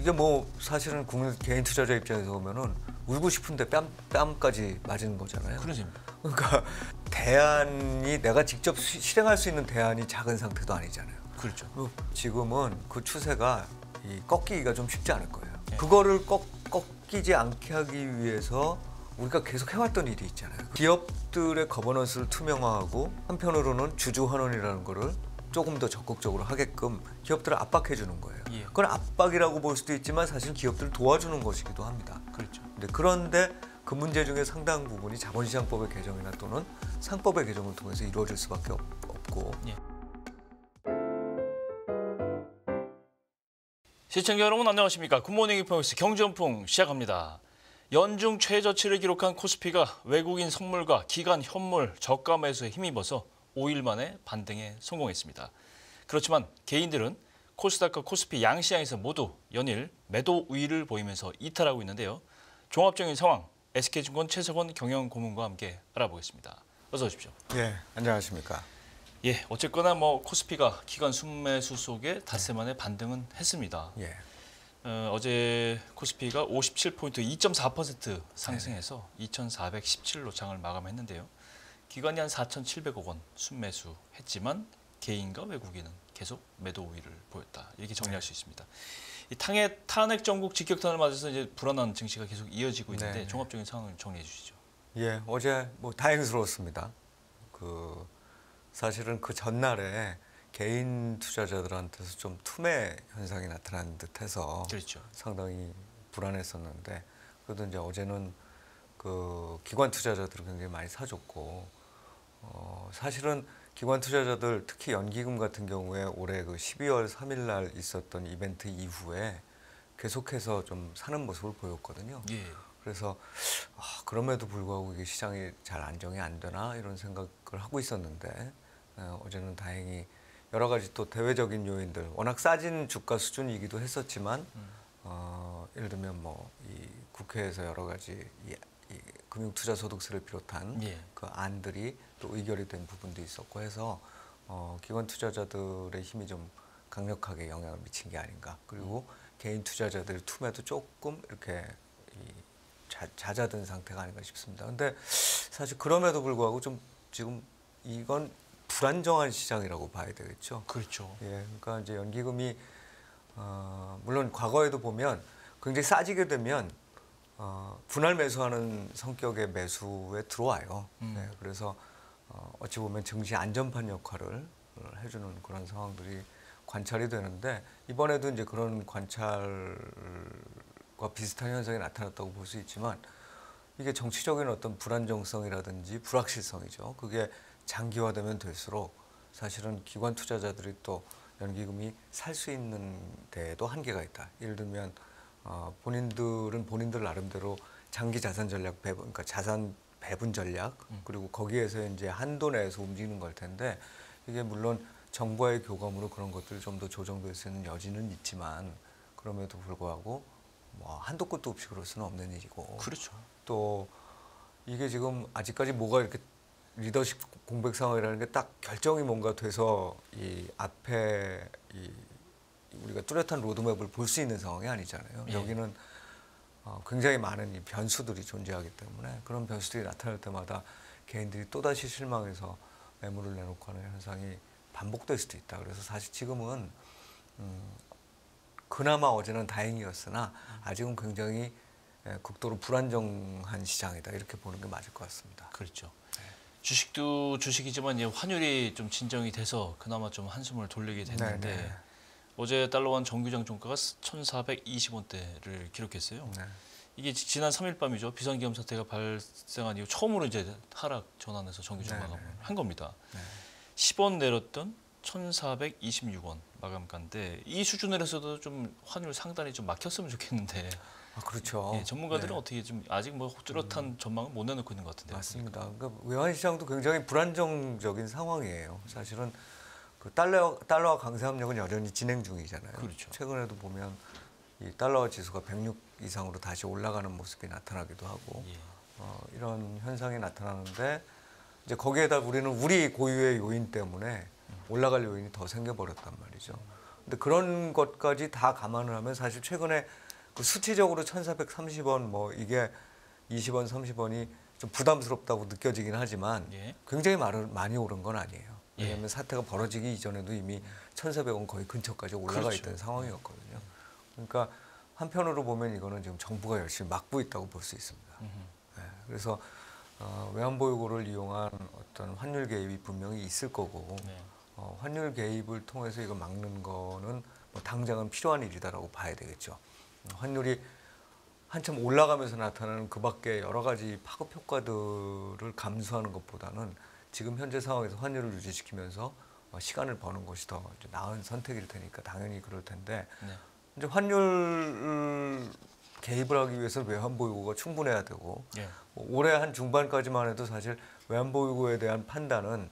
이게 뭐 사실은 국내 개인 투자자 입장에서 보면은 울고 싶은데 뺨까지 맞은 거잖아요. 그러니까 대안이 내가 직접 실행할 수 있는 대안이 작은 상태도 아니잖아요. 그렇죠. 지금은 그 추세가 꺾이기가 좀 쉽지 않을 거예요. 네. 그거를 꺾이지 않게 하기 위해서 우리가 계속 해왔던 일이 있잖아요. 기업들의 거버넌스를 투명화하고 한편으로는 주주 환원이라는 거를 조금 더 적극적으로 하게끔 기업들을 압박해 주는 거예요. 예. 그건 압박이라고 볼 수도 있지만 사실 기업들을 도와주는 것이기도 합니다. 그렇죠. 그런데 그 문제 중에 상당 부분이 자본시장법의 개정이나 또는 상법의 개정을 통해서 이루어질 수밖에 없고. 예. 시청자 여러분 안녕하십니까. 굿모닝 인포맥스 경제연풍 시작합니다. 연중 최저치를 기록한 코스피가 외국인 선물과 기관 현물 저가 매수에 힘입어서 5일 만에 반등에 성공했습니다. 그렇지만 개인들은 코스닥과 코스피 양시장에서 모두 연일 매도 우위를 보이면서 이탈하고 있는데요. 종합적인 상황 SK증권 최석원 경영고문과 함께 알아보겠습니다. 어서 오십시오. 예, 안녕하십니까. 예, 어쨌거나 뭐 코스피가 기관 순매수 속에 닷새 만에 반등은 했습니다. 예. 어제 코스피가 57포인트 2.4% 상승해서 2,417로 장을 마감했는데요. 기관이 한 4,700억 원 순매수했지만 개인과 외국인은 계속 매도 우위를 보였다. 이렇게 정리할 수 있습니다. 이 탄핵 정국 직격탄을 맞아서 이제 불안한 증시가 계속 이어지고 있는데 종합적인 상황을 정리해 주시죠. 예, 어제 뭐 다행스러웠습니다. 사실은 그 전날에 개인 투자자들한테서 좀 투매 현상이 나타난 듯해서 그렇죠. 상당히 불안했었는데 그래도 이제 어제는 그 기관 투자자들을 굉장히 많이 사줬고 사실은 기관 투자자들 특히 연기금 같은 경우에 올해 그 12월 3일 날 있었던 이벤트 이후에 계속해서 좀 사는 모습을 보였거든요. 예. 그래서 그럼에도 불구하고 이게 시장이 잘 안정이 안 되나 이런 생각을 하고 있었는데 어제는 다행히 여러 가지 또 대외적인 요인들 워낙 싸진 주가 수준이기도 했었지만 예를 들면 뭐 이 국회에서 여러 가지 이 금융투자소득세를 비롯한 그 안들이 또 의결이 된 부분도 있었고 해서 기관 투자자들의 힘이 좀 강력하게 영향을 미친 게 아닌가. 그리고 개인 투자자들의 투매도 조금 이렇게 잦아든 상태가 아닌가 싶습니다. 근데 사실 그럼에도 불구하고 좀 지금 이건 불안정한 시장이라고 봐야 되겠죠. 그렇죠. 예, 그러니까 이제 연기금이 물론 과거에도 보면 굉장히 싸지게 되면 분할 매수하는 성격의 매수에 들어와요. 네, 그래서 어찌 보면 증시 안전판 역할을 해주는 그런 상황들이 관찰이 되는데 이번에도 이제 그런 관찰과 비슷한 현상이 나타났다고 볼 수 있지만 이게 정치적인 어떤 불안정성이라든지 불확실성이죠. 그게 장기화되면 될수록 사실은 기관 투자자들이 또 연기금이 살 수 있는 데에도 한계가 있다. 예를 들면 본인들은 본인들 나름대로 장기 자산 전략 배분, 그러니까 자산 배분 전략 그리고 거기에서 이제 한도 내에서 움직이는 걸 텐데 이게 물론 정부와의 교감으로 그런 것들이 좀 더 조정될 수 있는 여지는 있지만 그럼에도 불구하고 뭐 한도 끝도 없이 그럴 수는 없는 일이고. 그렇죠. 또 이게 지금 아직까지 뭐가 이렇게 리더십 공백 상황이라는 게 딱 결정이 뭔가 돼서 이 앞에 우리가 뚜렷한 로드맵을 볼 수 있는 상황이 아니잖아요. 예. 여기는 굉장히 많은 이 변수들이 존재하기 때문에 그런 변수들이 나타날 때마다 개인들이 또다시 실망해서 매물을 내놓고 하는 현상이 반복될 수도 있다. 그래서 사실 지금은 그나마 어제는 다행이었으나 아직은 굉장히 극도로 불안정한 시장이다. 이렇게 보는 게 맞을 것 같습니다. 그렇죠. 주식도 주식이지만 환율이 좀 진정이 돼서 그나마 좀 한숨을 돌리게 됐는데 네네. 어제 달러원 정규장 종가가 1,420원대를 기록했어요. 네. 이게 지난 3일 밤이죠. 비상기업 사태가 발생한 이후 처음으로 이제 하락 전환해서 정규장 마감을 한 겁니다. 네. 10원 내렸던 1,426원 마감가인데 이 수준에서도 좀 환율 상단이 좀 막혔으면 좋겠는데. 그렇죠. 예, 전문가들은 어떻게 좀 아직 뭐 뚜렷한 전망을 못 내놓고 있는 것 같은데요. 맞습니다. 그러니까 외환 시장도 굉장히 불안정적인 상황이에요. 사실은 그 달러와 강세 압력은 여전히 진행 중이잖아요. 그렇죠. 최근에도 보면 이 달러 지수가 106 이상으로 다시 올라가는 모습이 나타나기도 하고 이런 현상이 나타나는데 이제 거기에다 우리는 우리 고유의 요인 때문에 올라갈 요인이 더 생겨버렸단 말이죠. 근데 그런 것까지 다 감안을 하면 사실 최근에 그 수치적으로 1,430원 뭐 이게 20원, 30원이 좀 부담스럽다고 느껴지긴 하지만 예. 굉장히 많이 오른 건 아니에요. 왜냐하면 예. 사태가 벌어지기 이전에도 이미 1,400원 거의 근처까지 올라가 그렇죠. 있던 상황이었거든요. 그러니까 한편으로 보면 이거는 지금 정부가 열심히 막고 있다고 볼 수 있습니다. 네, 그래서 외환보유고를 이용한 어떤 환율 개입이 분명히 있을 거고 네. 환율 개입을 통해서 이걸 막는 거는 뭐 당장은 필요한 일이다라고 봐야 되겠죠. 환율이 한참 올라가면서 나타나는 그 밖에 여러 가지 파급 효과들을 감수하는 것보다는 지금 현재 상황에서 환율을 유지시키면서 시간을 버는 것이 더 나은 선택일 테니까 당연히 그럴 텐데 네. 이제 환율 개입을 하기 위해서는 외환보유고가 충분해야 되고 예. 올해 한 중반까지만 해도 사실 외환보유고에 대한 판단은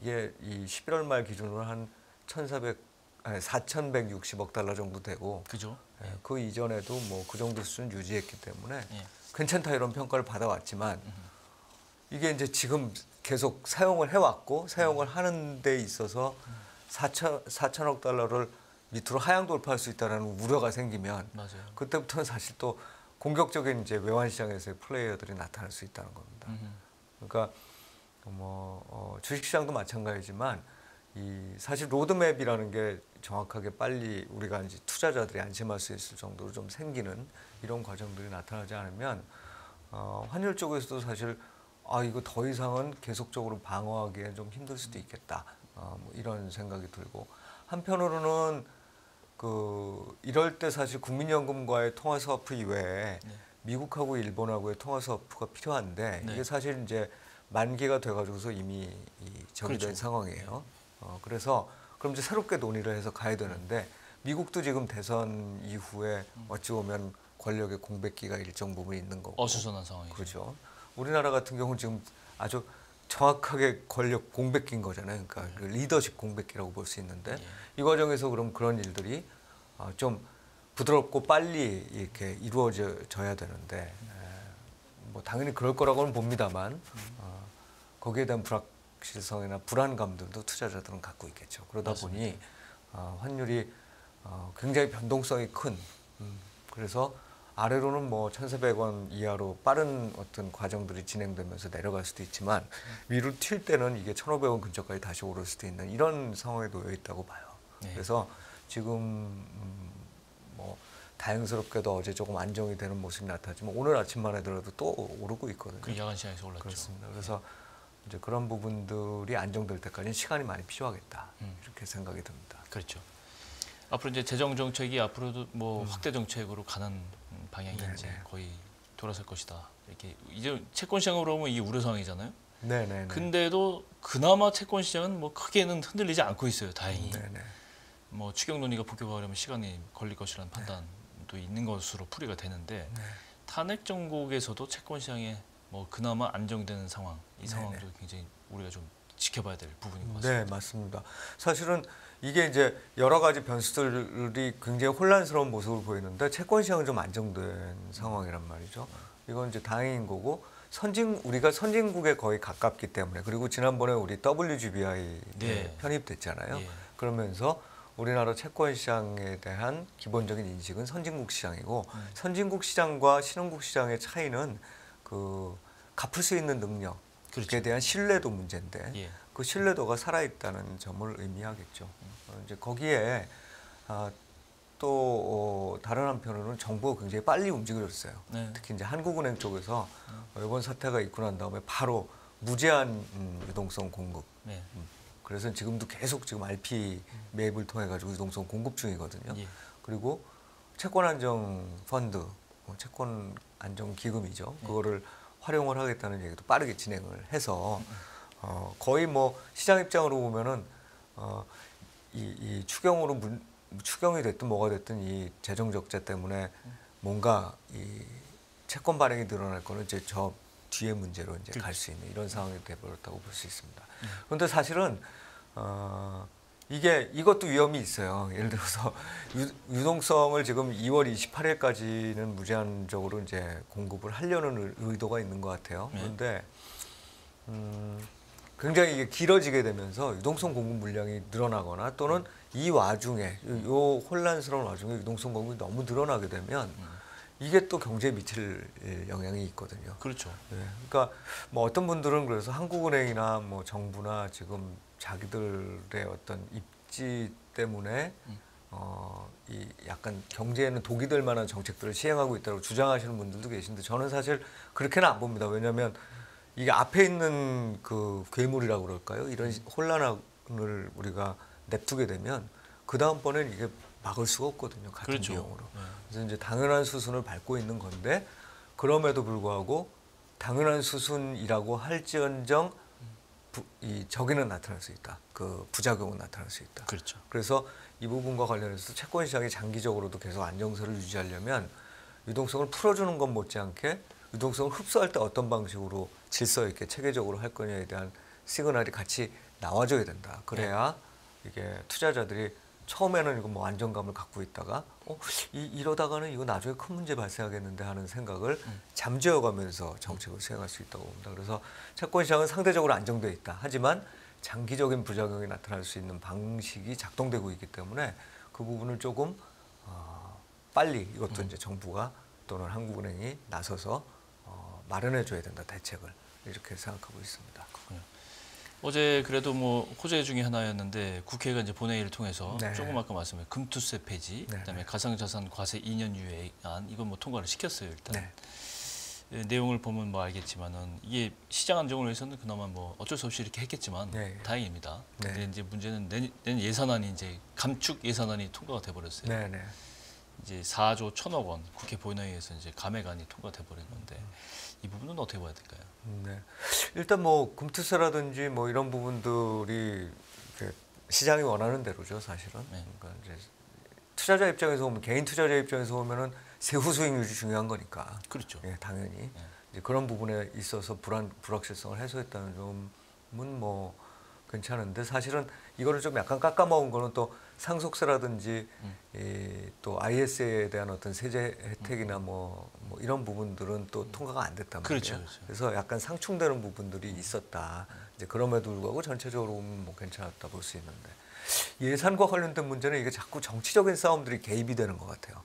이게 이 11월 말 기준으로 한 4,160억 달러 정도 되고 그죠? 예, 그 이전에도 뭐 그 정도 수준 유지했기 때문에 예. 괜찮다 이런 평가를 받아왔지만 이게 이제 지금 계속 사용을 해왔고 사용을 하는 데 있어서 4천억 달러를 밑으로 하향 돌파할 수 있다는 우려가 생기면 맞아요. 그때부터는 사실 또 공격적인 이제 외환 시장에서의 플레이어들이 나타날 수 있다는 겁니다. 그러니까 뭐 주식시장도 마찬가지지만 이 사실 로드맵이라는 게 정확하게 빨리 우리가 이제 투자자들이 안심할 수 있을 정도로 좀 생기는 이런 과정들이 나타나지 않으면 환율 쪽에서도 사실 이거 더 이상은 계속적으로 방어하기에 좀 힘들 수도 있겠다. 뭐 이런 생각이 들고 한편으로는 이럴 때 사실 국민연금과의 통화 스와프 이외에 네. 미국하고 일본하고의 통화 스와프가 필요한데 네. 이게 사실 이제 만기가 돼가지고서 이미 적이 된 그렇죠. 상황이에요. 그래서 그럼 이제 새롭게 논의를 해서 가야 되는데 미국도 지금 대선 이후에 어찌 보면 권력의 공백기가 일정 부분 있는 거고 어수선한 상황이죠. 그렇죠. 우리나라 같은 경우는 지금 아주 정확하게 권력 공백기인 거잖아요. 그러니까 그 리더십 공백기라고 볼 수 있는데 예. 이 과정에서 그럼 그런 일들이 좀 부드럽고 빨리 이렇게 이루어져야 되는데 뭐 당연히 그럴 거라고는 봅니다만 거기에 대한 불확실성이나 불안감들도 투자자들은 갖고 있겠죠. 그러다 맞습니다. 보니 환율이 굉장히 변동성이 큰 그래서 아래로는 뭐 1,400원 이하로 빠른 어떤 과정들이 진행되면서 내려갈 수도 있지만 위로 튈 때는 이게 1,500원 근처까지 다시 오를 수도 있는 이런 상황에 놓여 있다고 봐요. 네. 그래서 지금 뭐 다행스럽게도 어제 조금 안정이 되는 모습이 나타나지만 오늘 아침만 해더라도 또 오르고 있거든요. 그 야간 시장에서 올랐죠. 그렇습니다. 그래서 이제 그런 부분들이 안정될 때까지는 시간이 많이 필요하겠다 이렇게 생각이 듭니다. 그렇죠. 앞으로 이제 재정 정책이 앞으로도 뭐 확대 정책으로 가는 방향이 이제 거의 돌아설 것이다. 이렇게 이제 채권 시장으로 보면 이게 우려 상황이잖아요. 네네. 근데도 그나마 채권 시장은 뭐 크게는 흔들리지 않고 있어요. 다행히. 네네. 뭐 추경 논의가 본격화하려면 시간이 걸릴 것이라는 판단도 있는 것으로 풀이가 되는데 탄핵 정국에서도 채권 시장에 뭐 그나마 안정되는 상황, 이 상황도 굉장히 우리가 좀 지켜봐야 될 부분인 것 같습니다. 네, 맞습니다. 사실은 이게 이제 여러 가지 변수들이 굉장히 혼란스러운 모습을 보이는데 채권 시장은 좀 안정된 상황이란 말이죠. 이건 이제 다행인 거고 우리가 선진국에 거의 가깝기 때문에 그리고 지난번에 우리 WGBI에 네. 편입됐잖아요. 예. 그러면서 우리나라 채권 시장에 대한 기본적인 인식은 선진국 시장이고 선진국 시장과 신흥국 시장의 차이는 갚을 수 있는 능력에 그렇죠. 대한 신뢰도 문제인데 예. 그 신뢰도가 살아있다는 점을 의미하겠죠. 이제 거기에 또 다른 한편으로는 정부가 굉장히 빨리 움직였어요. 네. 특히 이제 한국은행 쪽에서 이번 사태가 있고 난 다음에 바로 무제한 유동성 공급. 네. 그래서 지금도 계속 지금 RP 매입을 통해 가지고 유동성 공급 중이거든요. 예. 그리고 채권 안정 펀드, 채권 안정 기금이죠. 그거를 활용을 하겠다는 얘기도 빠르게 진행을 해서 거의 뭐 시장 입장으로 보면은 이 추경이 됐든 뭐가 됐든 이 재정 적자 때문에 뭔가 이 채권 발행이 늘어날 거는 이제 저 뒤에 문제로 이제 갈 수 있는 이런 상황이 돼버렸다고 볼 수 있습니다. 그런데 사실은 이것도 위험이 있어요. 예를 들어서 유동성을 지금 2월 28일까지는 무제한적으로 이제 공급을 하려는 의도가 있는 것 같아요. 그런데 굉장히 이게 길어지게 되면서 유동성 공급 물량이 늘어나거나 또는 이 와중에 요 혼란스러운 와중에 유동성 공급이 너무 늘어나게 되면 이게 또 경제에 미칠 영향이 있거든요. 그렇죠. 네. 그러니까 뭐 어떤 분들은 그래서 한국은행이나 뭐 정부나 지금 자기들의 어떤 입지 때문에 이 약간 경제에는 독이 될 만한 정책들을 시행하고 있다고 주장하시는 분들도 계신데 저는 사실 그렇게는 안 봅니다. 왜냐하면 이게 앞에 있는 그 괴물이라고 그럴까요? 이런 혼란을 우리가 냅두게 되면 그 다음번에는 이게 막을 수가 없거든요. 같은 그렇죠. 비용으로. 그래서 이제 당연한 수순을 밟고 있는 건데 그럼에도 불구하고 당연한 수순이라고 할지언정 이 저기는 나타날 수 있다. 그 부작용은 나타날 수 있다. 그렇죠. 그래서 이 부분과 관련해서 채권 시장이 장기적으로도 계속 안정세를 유지하려면 유동성을 풀어주는 것 못지않게 유동성을 흡수할 때 어떤 방식으로 질서 있게 체계적으로 할 거냐에 대한 시그널이 같이 나와줘야 된다. 그래야 이게 투자자들이 처음에는 이거 뭐 안정감을 갖고 있다가 이러다가는 이거 나중에 큰 문제 발생하겠는데 하는 생각을 잠재워가면서 정책을 수행할 수 있다고 봅니다. 그래서 채권 시장은 상대적으로 안정돼 있다. 하지만 장기적인 부작용이 나타날 수 있는 방식이 작동되고 있기 때문에 그 부분을 조금 빨리 이것도 이제 정부가 또는 한국은행이 나서서 마련해줘야 된다. 대책을 이렇게 생각하고 있습니다. 그렇군요. 어제 그래도 뭐 호재 중에 하나였는데 국회가 이제 본회의를 통해서 네. 조금 아까 말씀해 금투세 폐지, 네. 그다음에 가상자산 과세 2년 유예안 이건 뭐 통과를 시켰어요 일단. 네. 내용을 보면 뭐 알겠지만은 이게 시장 안정을 위해서는 그나마 뭐 어쩔 수 없이 이렇게 했겠지만 네. 다행입니다. 네. 근데 이제 문제는 내년 예산안이 이제 감축 예산안이 통과가 돼 버렸어요. 네, 네. 이제 4조 1,000억 원 국회 본회의에서 이제 감액안이 통과돼 버린 건데 이 부분은 어떻게 봐야 될까요? 네. 일단 뭐 금투세라든지 뭐 이런 부분들이 시장이 원하는 대로죠, 사실은. 네. 그러니까 이제 투자자 입장에서 보면 개인 투자자 입장에서 보면은 세후 수익률이 중요한 거니까. 그렇죠. 예, 당연히 이제 그런 부분에 있어서 불확실성을 해소했다는 점은 뭐 괜찮은데 사실은 이거를 좀 약간 깎아먹은 거는 또 상속세라든지 또 IS에 대한 어떤 세제 혜택이나 뭐 이런 부분들은 또 통과가 안 됐단 말이에요. 그렇죠, 그렇죠. 그래서 약간 상충되는 부분들이 있었다. 이제 그럼에도 불구하고 전체적으로 보면 뭐 괜찮았다 볼 수 있는데 예산과 관련된 문제는 이게 자꾸 정치적인 싸움들이 개입이 되는 것 같아요.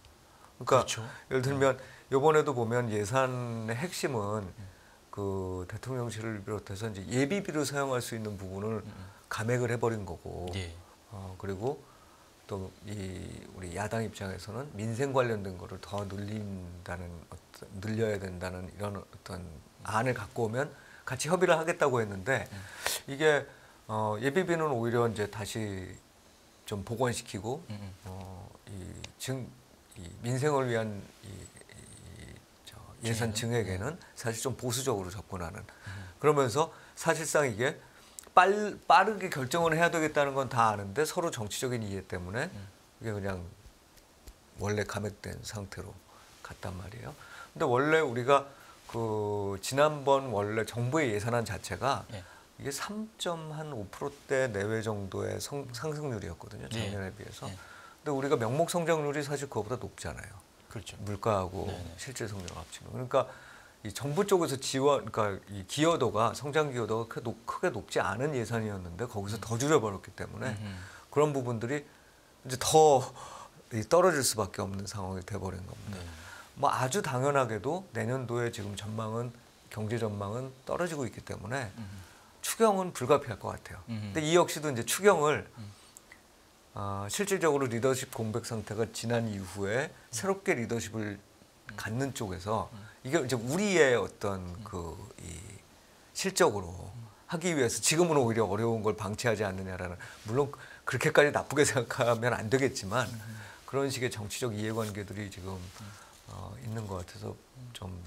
그러니까 그렇죠. 예를 들면 이번에도 보면 예산의 핵심은 그 대통령실을 비롯해서 이제 예비비로 사용할 수 있는 부분을 감액을 해버린 거고, 예. 그리고 또 우리 야당 입장에서는 민생 관련된 거를 더 늘려야 된다는 이런 어떤 안을 갖고 오면 같이 협의를 하겠다고 했는데 이게 예비비는 오히려 이제 다시 좀 복원시키고 이 민생을 위한 예산 증액에는 사실 좀 보수적으로 접근하는 그러면서 사실상 이게 빠르게 결정을 해야 되겠다는 건 다 아는데 서로 정치적인 이해 때문에 이게 그냥 원래 감액된 상태로 갔단 말이에요. 근데 원래 우리가 그 지난번 원래 정부의 예산안 자체가 이게 3.5%대 내외 정도의 상승률이었거든요. 작년에 비해서. 근데 우리가 명목 성장률이 사실 그거보다 높잖아요. 그렇죠. 물가하고 네네. 실질 성장 합치면. 그러니까 이 정부 쪽에서 지원, 그러니까 이 기여도가 성장 기여도가 크게 높지 않은 예산이었는데 거기서 더 줄여버렸기 때문에 그런 부분들이 이제 더 떨어질 수밖에 없는 상황이 돼버린 겁니다. 네. 뭐 아주 당연하게도 내년도에 지금 전망은 경제 전망은 떨어지고 있기 때문에 추경은 불가피할 것 같아요. 근데 이 역시도 이제 추경을 실질적으로 리더십 공백 상태가 지난 이후에 새롭게 리더십을 갖는 쪽에서 이게 이제 우리의 어떤 이 실적으로 하기 위해서 지금은 오히려 어려운 걸 방치하지 않느냐라는 물론 그렇게까지 나쁘게 생각하면 안 되겠지만 그런 식의 정치적 이해관계들이 지금 있는 것 같아서 좀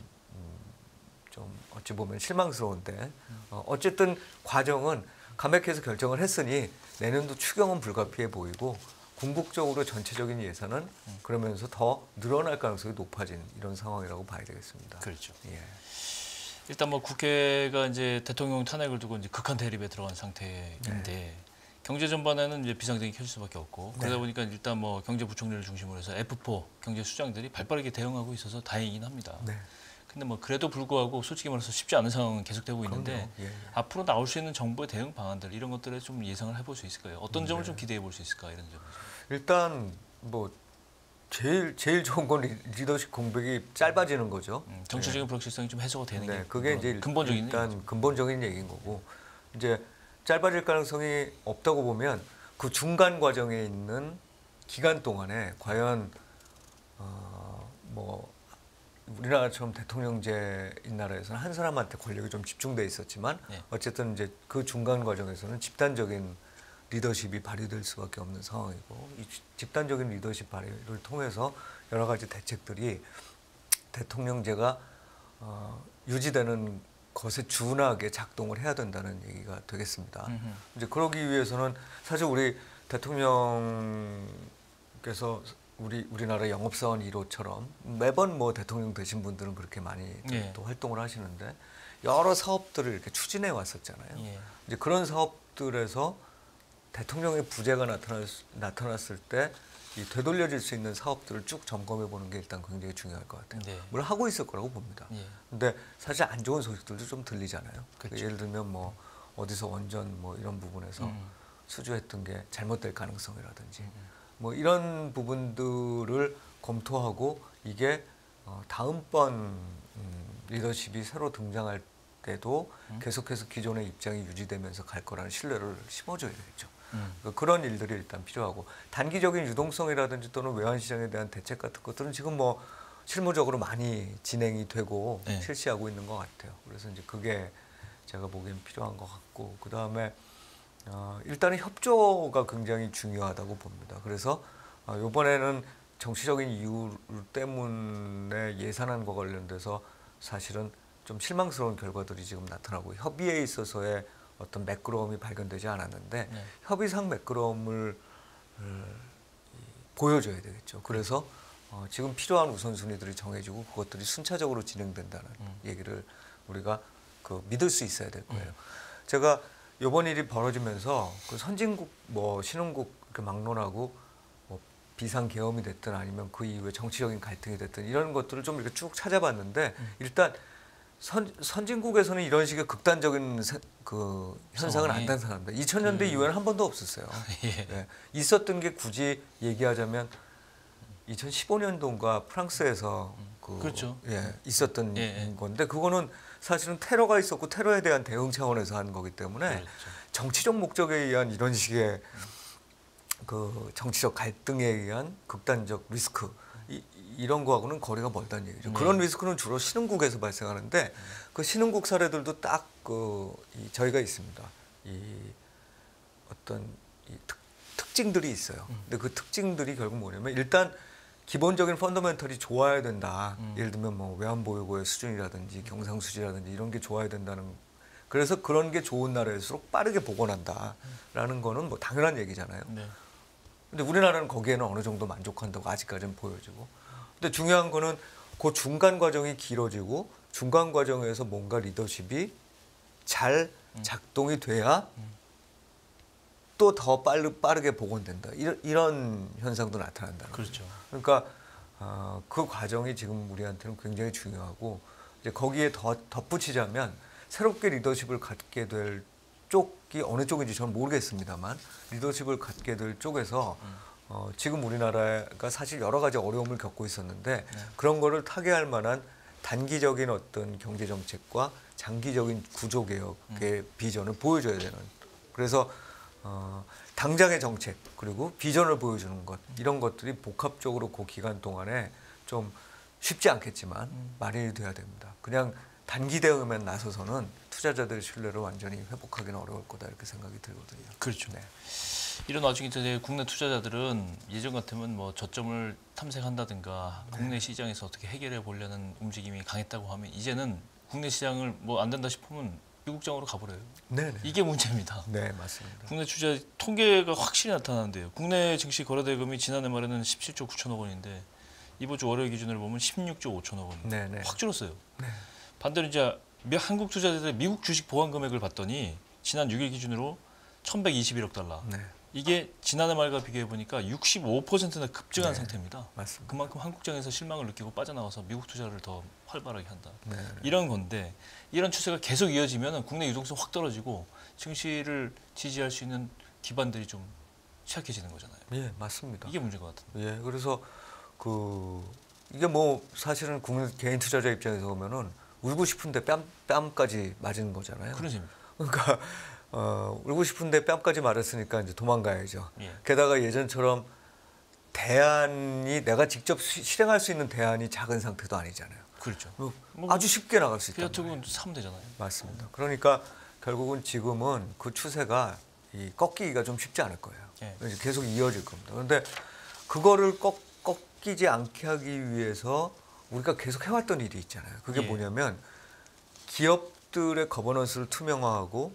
어찌 보면 실망스러운데 어쨌든 과정은 감액해서 결정을 했으니 내년도 추경은 불가피해 보이고 궁극적으로 전체적인 예산은 그러면서 더 늘어날 가능성이 높아진 이런 상황이라고 봐야 되겠습니다. 그렇죠. 예. 일단 뭐 국회가 이제 대통령 탄핵을 두고 이제 극한 대립에 들어간 상태인데 경제 전반에는 이제 비상등이 켜질 수밖에 없고 그러다 보니까 일단 뭐 경제부총리를 중심으로 해서 F4 경제 수장들이 발빠르게 대응하고 있어서 다행이긴 합니다. 근데 뭐 그래도 불구하고 솔직히 말해서 쉽지 않은 상황은 계속되고 있는데 예, 예. 앞으로 나올 수 있는 정부의 대응 방안들 이런 것들을 좀 예상을 해볼 수 있을까요? 어떤 점을 네. 좀 기대해 볼 수 있을까 이런 점에서. 일단 뭐 제일 좋은 건 리더십 공백이 짧아지는 거죠. 정치적인 불확실성이 좀 해소가 되는 네, 게 그게 이제 근본적인 일단 얘기죠. 근본적인 얘기인 거고 이제 짧아질 가능성이 없다고 보면 그 중간 과정에 있는 기간 동안에 과연 뭐 우리나라처럼 대통령제인 나라에서는 한 사람한테 권력이 좀 집중돼 있었지만 네. 어쨌든 이제 그 중간 과정에서는 집단적인 리더십이 발휘될 수밖에 없는 상황이고 이 집단적인 리더십 발휘를 통해서 여러 가지 대책들이 대통령제가 유지되는 것에 준하게 작동을 해야 된다는 얘기가 되겠습니다. 이제 그러기 위해서는 사실 우리 대통령께서 우리나라 영업사원 1호처럼 매번 뭐 대통령 되신 분들은 그렇게 많이 예. 또 활동을 하시는데 여러 사업들을 이렇게 추진해 왔었잖아요. 예. 이제 그런 사업들에서 대통령의 부재가 나타났을 때 이 되돌려질 수 있는 사업들을 쭉 점검해 보는 게 일단 굉장히 중요할 것 같아요. 네. 물론 하고 있을 거라고 봅니다. 예. 근데 사실 안 좋은 소식들도 좀 들리잖아요. 그렇죠. 예를 들면 뭐 어디서 원전 뭐 이런 부분에서 수주했던 게 잘못될 가능성이라든지 뭐 이런 부분들을 검토하고 이게 다음번 리더십이 새로 등장할 때도 계속해서 기존의 입장이 유지되면서 갈 거라는 신뢰를 심어줘야 되겠죠. 그러니까 그런 일들이 일단 필요하고 단기적인 유동성이라든지 또는 외환시장에 대한 대책 같은 것들은 지금 뭐 실무적으로 많이 진행이 되고 네. 실시하고 있는 것 같아요. 그래서 이제 그게 제가 보기엔 필요한 것 같고 그 다음에 일단은 협조가 굉장히 중요하다고 봅니다. 그래서 이번에는 정치적인 이유 때문에 예산안과 관련돼서 사실은 좀 실망스러운 결과들이 지금 나타나고 협의에 있어서의 어떤 매끄러움이 발견되지 않았는데 네. 협의상 매끄러움을 보여줘야 되겠죠. 그래서 지금 필요한 우선순위들이 정해지고 그것들이 순차적으로 진행된다는 얘기를 우리가 믿을 수 있어야 될 거예요. 제가 이번 일이 벌어지면서 그 선진국 뭐 신흥국 이렇게 막론하고 뭐 비상계엄이 됐든 아니면 그 이후에 정치적인 갈등이 됐든 이런 것들을 좀 이렇게 쭉 찾아봤는데 일단 선진국에서는 이런 식의 극단적인 그 현상은 안 나타납니다. 2000년대 이후에는 한 번도 없었어요. 예. 예. 있었던 게 굳이 얘기하자면 2015년도인가 프랑스에서 그렇죠. 있었던 예. 건데 그거는 사실은 테러가 있었고 테러에 대한 대응 차원에서 한 거기 때문에 그렇죠. 정치적 목적에 의한 이런 식의 그 정치적 갈등에 의한 극단적 리스크 이런 거하고는 거리가 멀다는 얘기죠. 그런 리스크는 주로 신흥국에서 발생하는데 그 신흥국 사례들도 딱 저희가 있습니다. 이 어떤 특징들이 있어요. 근데 그 특징들이 결국 뭐냐면 일단 기본적인 펀더멘털이 좋아야 된다. 예를 들면 뭐 외환보유고의 수준이라든지 경상수지라든지 이런 게 좋아야 된다는. 그래서 그런 게 좋은 나라일수록 빠르게 복원한다라는 거는 뭐 당연한 얘기잖아요. 네. 근데 우리나라는 거기에는 어느 정도 만족한다고 아직까지는 보여지고. 근데 중요한 거는 그 중간 과정이 길어지고 중간 과정에서 뭔가 리더십이 잘 작동이 돼야 또 더 빠르게 복원된다. 이런 현상도 나타난다는 그렇죠. 거죠. 그러니까 그 과정이 지금 우리한테는 굉장히 중요하고 이제 거기에 더 덧붙이자면 새롭게 리더십을 갖게 될 쪽이 어느 쪽인지 저는 모르겠습니다만 리더십을 갖게 될 쪽에서 지금 우리나라가 사실 여러 가지 어려움을 겪고 있었는데 그런 거를 타개할 만한 단기적인 어떤 경제 정책과 장기적인 구조 개혁의 비전을 보여줘야 되는. 그래서 당장의 정책 그리고 비전을 보여주는 것 이런 것들이 복합적으로 그 기간 동안에 좀 쉽지 않겠지만 마련이 돼야 됩니다. 그냥 단기 대응에만 나서서는 투자자들의 신뢰를 완전히 회복하기는 어려울 거다 이렇게 생각이 들거든요. 그렇죠. 네. 이런 와중에 이제 국내 투자자들은 예전 같으면 뭐 저점을 탐색한다든가 국내 시장에서 어떻게 해결해 보려는 움직임이 강했다고 하면 이제는 국내 시장을 뭐 안 된다 싶으면 미국장으로 가버려요. 네네. 이게 문제입니다. 네 맞습니다. 국내 투자 통계가 확실히 나타나는데요. 국내 증시 거래대금이 지난해 말에는 17조 9천억 원인데 이번 주 월요일 기준으로 보면 16조 5천억 원. 네네. 확 줄었어요. 네. 반대로 이제 한국 투자자들의 미국 주식 보관 금액을 봤더니 지난 6일 기준으로 1,121억 달러. 네. 이게 지난해 말과 비교해 보니까 65%나 급증한 네, 상태입니다. 맞습니다. 그만큼 한국장에서 실망을 느끼고 빠져나와서 미국 투자를 더 활발하게 한다. 네. 이런 건데 이런 추세가 계속 이어지면 국내 유동성 확 떨어지고 증시를 지지할 수 있는 기반들이 좀 취약해지는 거잖아요. 예, 맞습니다. 이게 문제인 것 같은데. 예, 그래서 이게 뭐 사실은 국내 개인 투자자 입장에서 보면은 울고 싶은데 뺨까지 맞은 거잖아요. 그런 셈이죠. 그러니까 울고 싶은데 뺨까지 맞았으니까 이제 도망가야죠. 예. 게다가 예전처럼 대안이 내가 직접 실행할 수 있는 대안이 작은 상태도 아니잖아요. 그렇죠. 아주 쉽게 나갈 수 있다. 피아투는 사면 되잖아요. 맞습니다. 그러니까 결국은 지금은 그 추세가 꺾이기가 좀 쉽지 않을 거예요. 예. 계속 이어질 겁니다. 그런데 그거를 꺾이지 않게 하기 위해서 우리가 계속 해왔던 일이 있잖아요. 그게 예. 뭐냐면 기업들의 거버넌스를 투명화하고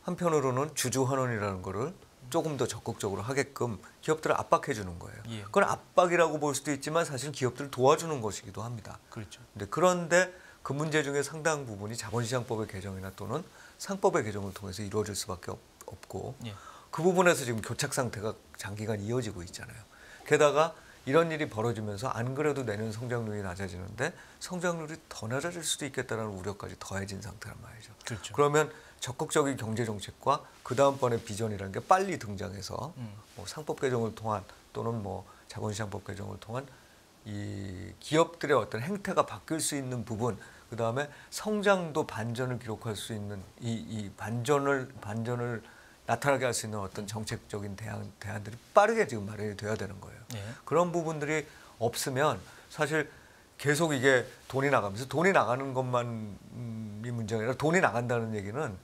한편으로는 주주 환원이라는 거를 조금 더 적극적으로 하게끔 기업들을 압박해 주는 거예요. 예. 그건 압박이라고 볼 수도 있지만 사실 기업들을 도와주는 것이기도 합니다. 그렇죠. 그런데 그 문제 중에 상당 부분이 자본시장법의 개정이나 또는 상법의 개정을 통해서 이루어질 수밖에 없고 예. 그 부분에서 지금 교착 상태가 장기간 이어지고 있잖아요. 게다가 이런 일이 벌어지면서 안 그래도 내년 성장률이 낮아지는데 성장률이 더 낮아질 수도 있겠다는 우려까지 더해진 상태란 말이죠. 그렇죠. 그러면 적극적인 경제 정책과 그 다음번에 비전이라는 게 빨리 등장해서 뭐 상법 개정을 통한 또는 뭐 자본시장법 개정을 통한 이 기업들의 어떤 행태가 바뀔 수 있는 부분, 그 다음에 성장도 반전을 기록할 수 있는 이 반전을 나타나게 할 수 있는 어떤 정책적인 대안들이 빠르게 지금 마련이 돼야 되는 거예요. 예. 그런 부분들이 없으면 사실 계속 이게 돈이 나가면서 돈이 나가는 것만이 문제가 아니라 돈이 나간다는 얘기는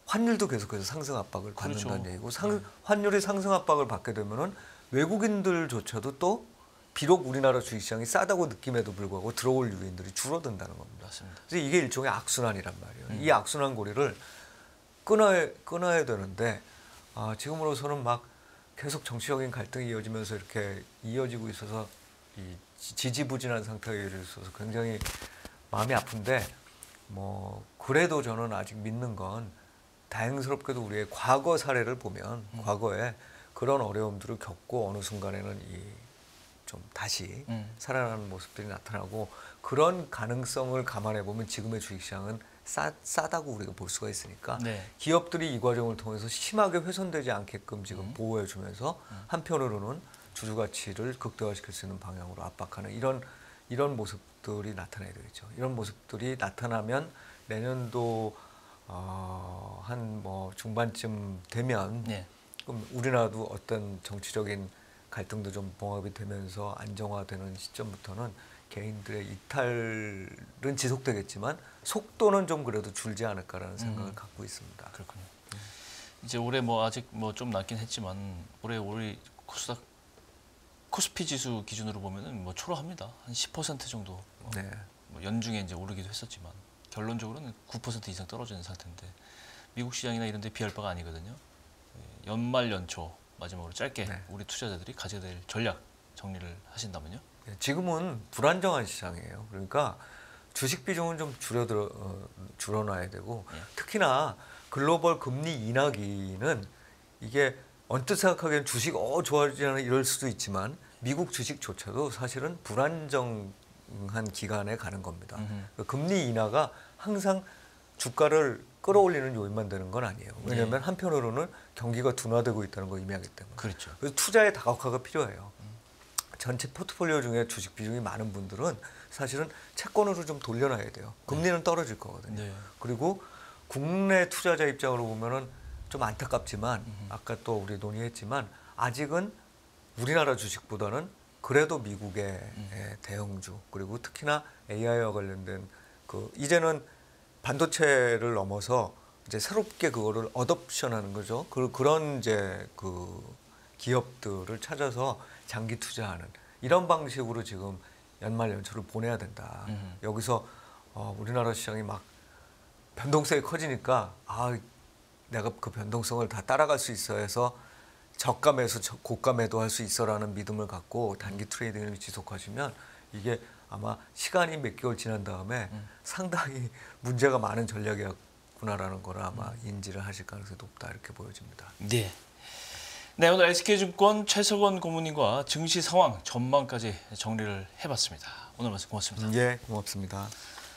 환율도 계속해서 상승 압박을 받는다는 그렇죠. 얘기고 환율이 상승 압박을 받게 되면은 외국인들조차도 또 비록 우리나라 주식시장이 싸다고 느낌에도 불구하고 들어올 유인들이 줄어든다는 겁니다. 맞습니다. 그래서 이게 일종의 악순환이란 말이에요. 이 악순환 고리를 끊어야 되는데 지금으로서는 막 계속 정치적인 갈등이 이어지면서 이렇게 이어지고 있어서 이 지지부진한 상태에 있어서 굉장히 마음이 아픈데 뭐 그래도 저는 아직 믿는 건 다행스럽게도 우리의 과거 사례를 보면 과거에 그런 어려움들을 겪고 어느 순간에는 좀 다시 살아나는 모습들이 나타나고 그런 가능성을 감안해 보면 지금의 주식시장은 싸다고 우리가 볼 수가 있으니까 네. 기업들이 이 과정을 통해서 심하게 훼손되지 않게끔 지금 보호해 주면서 한편으로는 주주 가치를 극대화시킬 수 있는 방향으로 압박하는 이런 모습들이 나타나야 되겠죠. 이런 모습들이 나타나면 내년도 한 뭐 중반쯤 되면 네. 그럼 우리나라도 어떤 정치적인 갈등도 좀 봉합이 되면서 안정화되는 시점부터는 개인들의 이탈은 지속되겠지만 속도는 좀 그래도 줄지 않을까라는 생각을 갖고 있습니다. 그렇군요. 이제 올해 뭐 아직 뭐 좀 낮긴 했지만 올해 우리 코스피 지수 기준으로 보면은 뭐 초라합니다. 한 10% 정도. 네. 뭐 연중에 이제 오르기도 했었지만 결론적으로는 9% 이상 떨어지는 상태인데 미국 시장이나 이런 데 비할 바가 아니거든요. 연말 연초 마지막으로 짧게 네. 우리 투자자들이 가져야 될 전략 정리를 하신다면요? 지금은 불안정한 시장이에요. 그러니까 주식 비중은 좀 줄여놔야 되고 특히나 글로벌 금리 인하기는 이게 언뜻 생각하기엔 주식 좋아지잖아 이럴 수도 있지만 미국 주식조차도 사실은 불안정한 기간에 가는 겁니다. 금리 인하가 항상 주가를 끌어올리는 요인만 되는 건 아니에요. 왜냐하면 한편으로는 경기가 둔화되고 있다는 걸 의미하기 때문에. 그렇죠. 그래서 투자의 다각화가 필요해요. 전체 포트폴리오 중에 주식 비중이 많은 분들은 사실은 채권으로 좀 돌려놔야 돼요. 금리는 떨어질 거거든요. 네. 그리고 국내 투자자 입장으로 보면은 좀 안타깝지만 아까 또 우리 논의했지만 아직은 우리나라 주식보다는 그래도 미국의 대형주 그리고 특히나 AI와 관련된 이제는 반도체를 넘어서 이제 새롭게 그거를 어댑션하는 거죠. 그런 이제 기업들을 찾아서 장기 투자하는 이런 방식으로 지금 연말 연초를 보내야 된다. 여기서 우리나라 시장이 막 변동성이 커지니까 내가 그 변동성을 다 따라갈 수 있어 해서 저가 매수, 고가 매도할 수 있어라는 믿음을 갖고 단기 트레이딩을 지속하시면 이게 아마 시간이 몇 개월 지난 다음에 상당히 문제가 많은 전략이었구나라는 걸 아마 인지를 하실 가능성이 높다 이렇게 보여집니다. 네. 네, 오늘 SK증권 최석원 고문님과 증시 상황 전망까지 정리를 해봤습니다. 오늘 말씀 고맙습니다. 예, 고맙습니다.